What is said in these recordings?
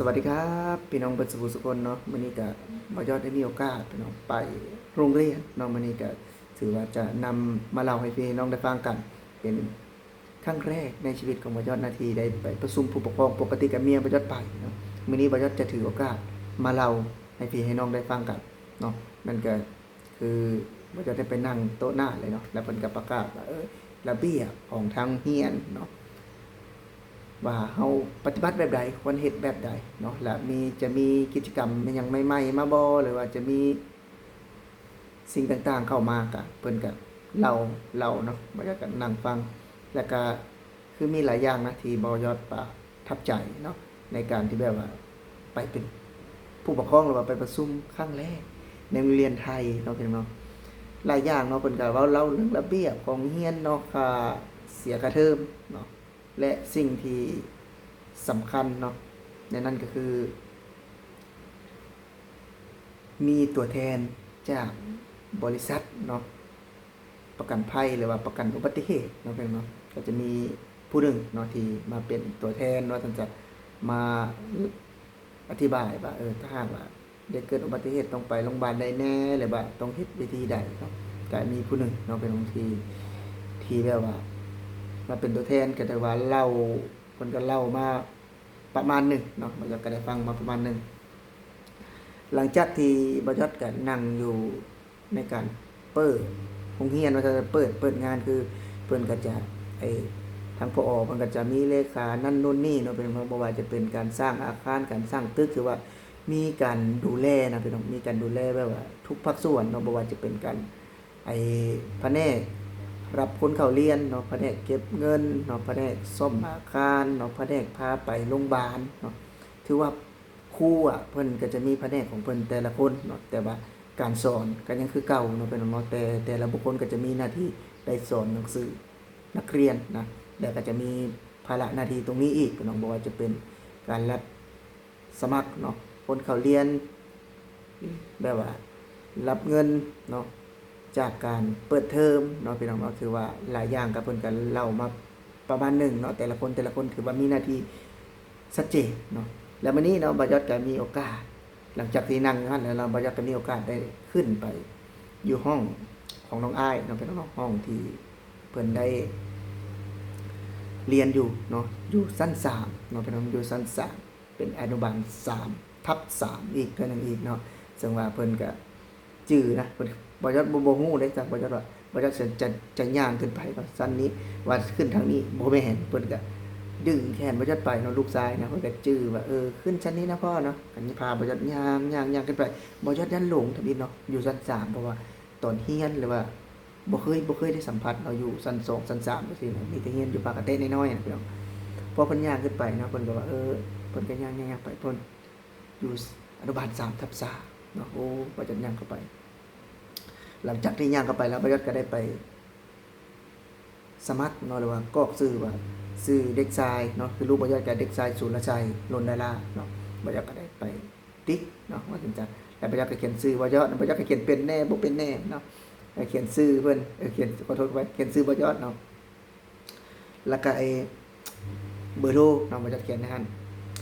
สวัสดีครับพี่น้องเปิดสุขสุคนเนาะมื้อนี้ก็บ่ยอดได้มีโอกาสพี่น้องไปโรงเรียนเนาะมื้อนี้ก็ถือว่าจะนำมาเล่าให้พี่น้องได้ฟังกันเป็นครั้งแรกในชีวิตของบ่ยอดนาทีได้ไปประชุมผู้ปกครองปกติก็เมียบ่ยอดไปเนาะมื้อนี้บ่ยอดจะถือโอกาสมาเล่าให้พี่ให้น้องได้ฟังกันเนาะนั่นก็คือบ่ยอดได้ไปนั่งโต๊ะหน้าเลยเนาะแล้วเพิ่นก็ประกาศว่าระเบียบของทางเรียนเนาะ ว่าเฮาปฏิบัติแบบใดควรเฮ็ดแบบใดเนาะและจะมีกิจกรรมอิหยังใหม่ๆมาบ่หรือว่าจะมีสิ่งต่างๆเข้ามาก็เพิ่นก็เล่าเนาะบ่อยากก็นั่งฟังแล้วก็คือมีหลายอย่างนะที่บ่ยอดประทับใจเนาะในการที่แบบว่าไปเป็นผู้ปกครองหรือว่าไปประชุมครั้งแรกในโรงเรียนไทยเนาะพี่น้องเนาะหลายอย่างเนาะเพิ่นก็เว้าเล่าเรื่องระเบียบของเรียนเนาะค่าเสียค่าเทอมเนาะ และสิ่งที่สำคัญเนาะในนั้นก็คือมีตัวแทนจากบริษัทเนาะประกันภัยหรือว่าประกันอุบัติเหตุเนาะเพื่อนเนาะก็จะมีผู้หนึ่งเนาะที่มาเป็นตัวแทนเนาะท่านจะมาอธิบายว่าถ้าหากว่าเด็กเกิดอุบัติเหตุต้องไปโรงพยาบาลใดแน่หรือว่าต้องเฮ็ดวิธีใดเนาะก็มีผู้หนึ่งเนาะเป็นบางที่แบบว่า มาเป็นตัวแทนก็แต่ว่าเล่าคนก็เล่ามาประมาณหนึ่งเนาะบ่ยอดก็ได้ฟังมาประมาณหนึ่งหลังจากที่บ่ยอดก็นั่งอยู่ในการเปิดโรงเรียนว่าจะเปิดงานคือเพิ่นก็จะทางผอเพิ่นก็จะมีเลขานั่นนู่นนี่เนาะเป็นบ่ว่าจะเป็นการสร้างอาคารการสร้างตึกคือว่ามีการดูแลนะพี่น้องมีการดูแลแบบว่าทุกภาคส่วนเนาะบ่ว่าจะเป็นการแผนก รับคนเข้าเรียนเนาะแผนกเก็บเงินเนาะแผนกซ่อมอาคารเนาะแผนกพาไปโรงพยาบาลเนาะถือว่าครูเพิ่นก็จะมีแผนกของเพิ่นแต่ละคนเนาะแต่ว่าการสอนก็ยังคือเก่าเนาะเป็นเนาะแต่ละบุคคลก็จะมีหน้าที่ได้สอนหนังสือนักเรียนนะแล้วก็จะมีภาระหน้าที่ตรงนี้อีกเนาะบ่ว่าจะเป็นการรับสมัครเนาะคนเข้าเรียนแบบว่ารับเงินเนาะ จากการเปิดเทอมเนาะพี่น้องเนาะคือว่าหลายอย่างกับเพิ่นก็เล่ามาประมาณหนึ่งเนาะแต่ละคนถือว่ามีหน้าที่ชัดเจนเนาะแล้วมื้อนี้เนาะบ่ยอดก็มีโอกาสหลังจากที่นั่งอยู่หั่นแล้วเราบ่ยอดก็มีโอกาสได้ขึ้นไปอยู่ห้องของน้องอ้ายเนาะเป็นห้องที่เพิ่นได้เรียนอยู่เนาะอยู่ชั้น3เนาะเป็นน้องอยู่ชั้น3เป็นอนุบาล3/3อีกเทื่อนึงอีกเนาะซึ่งว่าเพิ่นก็จื้อนะเพิ่น บ่ยอดบ่ฮู้เด้จักบ่ยอดว่าบ่ยอดจะย่างขึ้นไปว่าชั้นนี้ว่าขึ้นทางนี้บ่แม่นเพิ่นก็ดึงแขนบ่ยอดไปเนาะลูกชายนะเพิ่นก็จื้อว่าขึ้นชั้นนี้นะพ่อเนาะอันนี้พาบ่ยอดย่างขึ้นไปบ่ยอดยันหลงทำอิฐเนาะอยู่ชั้น3เพราะว่าตอนเรียนหรือว่าบ่เคยได้สัมผัสเนาะอยู่ชั้น2ชั้น3จังซี่นะมีแต่เรียนอยู่ปากกะเตะน้อยๆน่ะพี่น้องพอเพิ่นย่างขึ้นไปเนาะเพิ่นก็ว่าเพิ่นก็ย่างๆไปเพิ่นอยู่อนุบาล3/3เนาะโอ้บ่ยอดย่างเข้าไป หลังจากที่ย่างเข้าไปแล้วบยศก็ได้ไปสมัครเนาะหรือว่ากรอกชื่อว่าชื่อเด็กชายเนาะคือลูกบยศกับเด็กชายสุรชัยลนดาราเนาะบยศก็ได้ไปติ๊กเนาะว่าจังซั่นแล้วบยศก็เขียนชื่อบยศบยศก็เขียนเป็นแน่บ่เป็นแน่เนาะเขียนชื่อเพิ่นเขียนขอโทษไว้เขียนชื่อบยศเนาะแล้วก็เบอร์โทรเนาะบยศเขียนในหั่น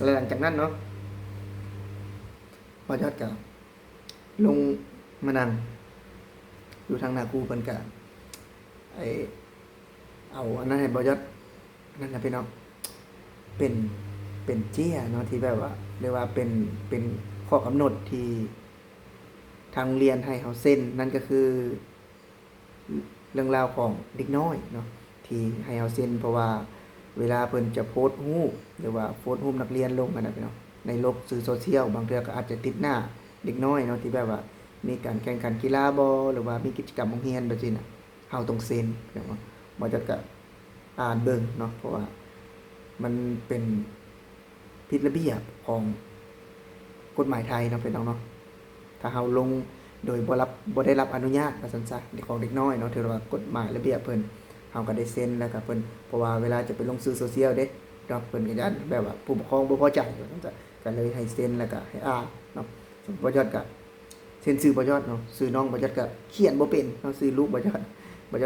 แล้วหลังจากนั้นเนาะบยศก็ลงมานั่ง อยู่ทางหน้าครูเพิ่นก็เอาอันนั้นให้บ่ยศนั่นน่ะพี่น้องเป็นเจี้ยเนาะที่แบบว่าเรียกว่าเป็นข้อกำหนดที่ทางโรงเรียนให้เฮาเซ็นนั่นก็คือเรื่องราวของเด็กน้อยเนาะที่ให้เฮาเซ็นเพราะว่าเวลาเพิ่นจะโพสต์รูปหรือว่าโพสต์รูปนักเรียนลงกันน่ะพี่น้องในโลกสื่อโซเชียลบางเทื่อก็อาจจะติดหน้าเด็กน้อยเนาะที่แบบว่ามีการแข่งขันกีฬาบ่หรือว่ามีกิจกรรมโรงเรียนแบบนี้น่ะเฮาต้องเซ็นเนาะบ่จัดก็อ่านเบิ่งเนาะเพราะว่ามันเป็นผิดระเบียบของกฎหมายไทยเนาะพี่น้องเนาะถ้าเฮาลงโดยบ่ได้รับอนุญาตว่าซั่นซะของเด็กน้อยเนาะถือว่ากฎหมายระเบียบเพิ่นเฮาก็ได้เซ็นแล้วก็เพิ่นเพราะว่าเวลาจะไปลงสื่อโซเชียลเด้เนาะเพิ่นก็ย้านแบบว่าผู้ปกครองบ่พอใจว่าซั่นซะก็เลยให้เซ็นแล้วก็ให้อ่านเนาะบ่ยอดก็ เซ็นชื่อบ่ยอดเนาะชื่อน้องบ่ยอดก็เขียนบ่เป็นเนาะชื่อลูกบ่ยอ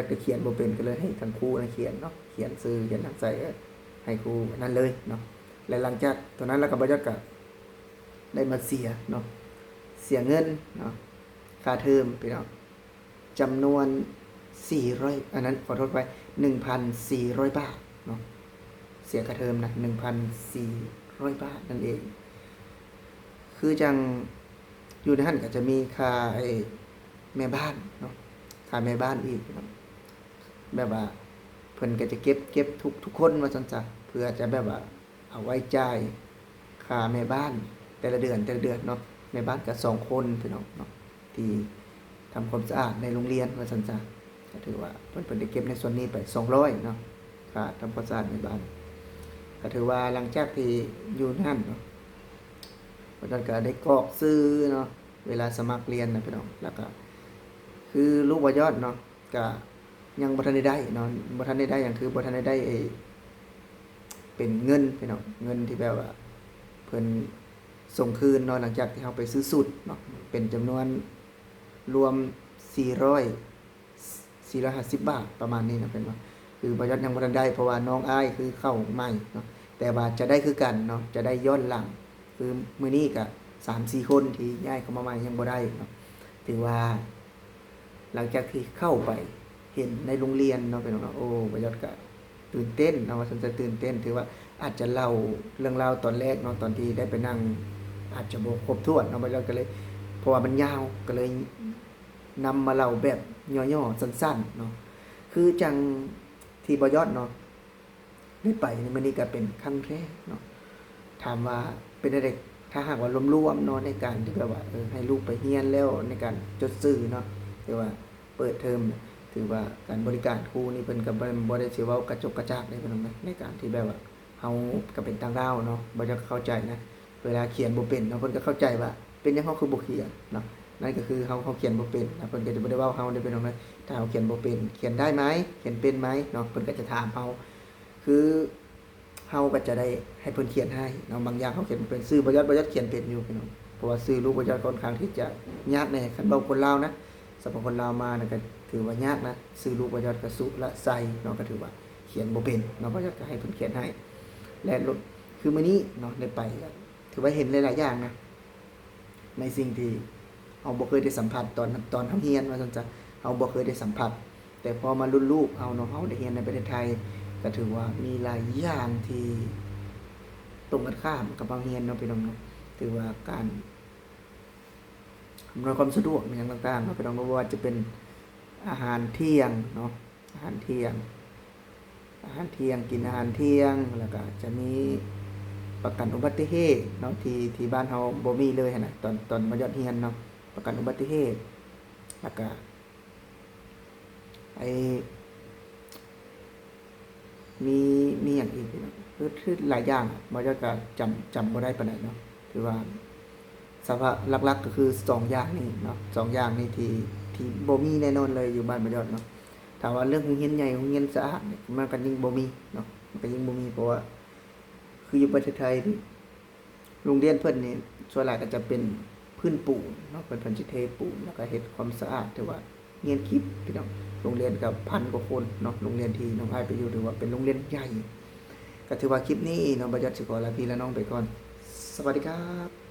ดก็เขียนบ่เป็นก็เลยให้ทางครูนะเขียนเนาะเขียนชื่อเขียนหนังใส่ให้ครูนั่นเลยเนาะและหลังจากตอนนั้นแล้วก็บ่ยอดก็ ได้มาเสียเนาะเสียเงินเนาะค่าเทอมพี่น้องจำนวน400อันนั้นขอโทษไป1,400 บาทเนาะเสียค่าเทอมนะ1,400 บาทนั่นเอง คือจังอยู่ในหันก็จะมีค่าไอ้แม่บ้านเนาะค่าแม่บ้านอีกเนาะแบบว่าเพิ่นก็จะเก็บทุกคนว่าซั่นจ้ะเพื่อจะแบบว่าเอาไว้จ่ายค่าแม่บ้านแต่ละเดือนเนาะแม่บ้านก็2 คนพี่น้องเนาะที่ทำความสะอาดในโรงเรียนว่าซั่นจ้ะก็ถือว่าเพิ่นได้เก็บในส่วนนี้ไป200เนาะค่าทำความสะอาดแม่บ้านก็ถือว่าหลังจากที่อยู่นั่นเนาะเพราะฉะนั้นก็ได้กรอกซื้อเนาะเวลาสมัครเรียนนะพี่น้องแล้วก็คือลูกบ่ยอดเนาะก็ยังบ่ทันได้เนาะบ่ทันได้หยังคือบ่ทันได้เป็นเงินพี่น้องเงินที่แบบว่าเพิ่นส่งคืนเนาะหลังจากที่เฮาไปซื้อสูตรเนาะเป็นจำนวนรวม450 บาทประมาณนี้นะเป็นว่าคือบ่ยอดยังบ่ทันได้เพราะว่าน้องอ้ายคือเข้าใหม่เนาะแต่ว่าจะได้คือกันเนาะจะได้ย้อนหลังคือมื้อนี้ก็3-4 คนที่ย้ายเข้ามาใหม่ยังบ่ได้เนาะถือว่าหลังจากที่เข้าไปเห็นในโรงเรียนเนาะเป็นว่าโอ้บ่ยอดก็ตื่นเต้นเนาะว่าฉันจะตื่นเต้นถือว่าอาจจะเล่าเรื่องราวตอนแรกเนาะตอนที่ได้ไปนั่งอาจจะบ่ครบถ้วนเนาะบ่ยอดก็เลยเพราะว่ามันยาวก็เลยนำมาเล่าแบบย่อๆสั้นๆเนาะคือจังที่บ่ยอดเนาะได้ไปในมื้อนี้ก็เป็นครั้งแรกเนาะถามว่าเป็นได้ถ้าหากว่ารวมๆเนาะในการที่แบบว่าให้ลูกไปเรียนแล้วในการจดซื้อเนาะถือว่าเปิดเทอมถือว่าการบริการครูนี่เพิ่นก็บ่ได้สิเว้ากระจกกระจากได้เพิ่นนะในการที่แบบว่าเฮาก็เป็นต่างดาวเนาะบ่จะเข้าใจนะเวลาเขียนบ่เป็นเนาะเพิ่นก็เข้าใจว่าเป็นหยังเฮาคือบ่เขียนเนาะนั่นก็คือเฮาเขียนบ่เป็นนะเพิ่นก็จะบ่ได้เว้าเฮาได้เป็นว่าถ้าเฮาเขียนบ่เป็นเขียนได้ไหมเขียนเป็นไหมเนาะเพิ่นก็จะถามเฮาคือเฮาก็จะได้ให้เพิ่นเขียนให้เนาะบางอย่างเฮาเขียนบ่เป็นชื่อบ่ยอดเขียนเป็นอยู่พี่น้องเพราะว่าชื่อลูกบ่ยอดค่อนข้างที่จะยากแน่คันเว้าคนลาวนะสำหรับคนลาวมานะก็ถือว่ายากนะชื่อลูกบ่ยอดก็สุละไสเนาะก็ถือว่าเขียนบ่เป็นเนาะบ่ยอดก็ให้เพิ่นเขียนให้และคือมื้อนี้เนาะได้ไปถือว่าเห็นหลายๆอย่างนะในสิ่งที่เฮาบ่เคยได้สัมผัสตอนเฮาเรียนว่าซั่นจ้ะเฮาบ่เคยได้สัมผัสแต่พอมารุ่นลูกเฮาเนาะเฮาได้เรียนในประเทศไทยก็ถือว่ามีหลายอย่างที่ตรงกันข้ามกับเฮาเรียนเนาะพี่น้องเนาะถือว่าการอำนวยความสะดวกในอย่างต่างๆเนาะพี่น้องบ่ว่าจะเป็นอาหารเที่ยงเนาะอาหารเที่ยงกินอาหารเที่ยงแล้วก็จะมีประกันอุบัติเหตุเนาะที่บ้านเฮาบ่มีเลยหั่นน่ะตอนมายอดเรียนเนาะประกันอุบัติเหตุแล้วก็ไอ้มีอย่างอื่นเนาะคือหลายอย่างมายอดก็จำบ่ได้ปานใดเนาะคือว่าสภาพหลักๆก็คือ2อย่างนี้เนาะ2อย่างนี้ที่บ่มีแน่นอนเลยอยู่บ้านมายอดเนาะถ้าว่าเรื่องโรงเรียนใหญ่โรงเรียนสะอาดมันก็ยิ่งบ่มีเนาะมันก็ยิ่งบ่มีเพราะว่าคืออยู่ประเทศไทยโรงเรียนเพิ่นนี่ส่วนหลายก็จะเป็นพื้นปูนเนาะเพิ่นสิเทปูนแล้วก็เฮ็ดความสะอาดถือว่าเรียนคิดพี่น้องโรงเรียนก็1,000 กว่าคนเนาะโรงเรียนที่น้องอ้ายไปอยู่ถือว่าเป็นโรงเรียนใหญ่ก็ถือว่าคลิปนี้น้องบ่ยอดสิขอลาพี่และน้องไปก่อนสวัสดีครับ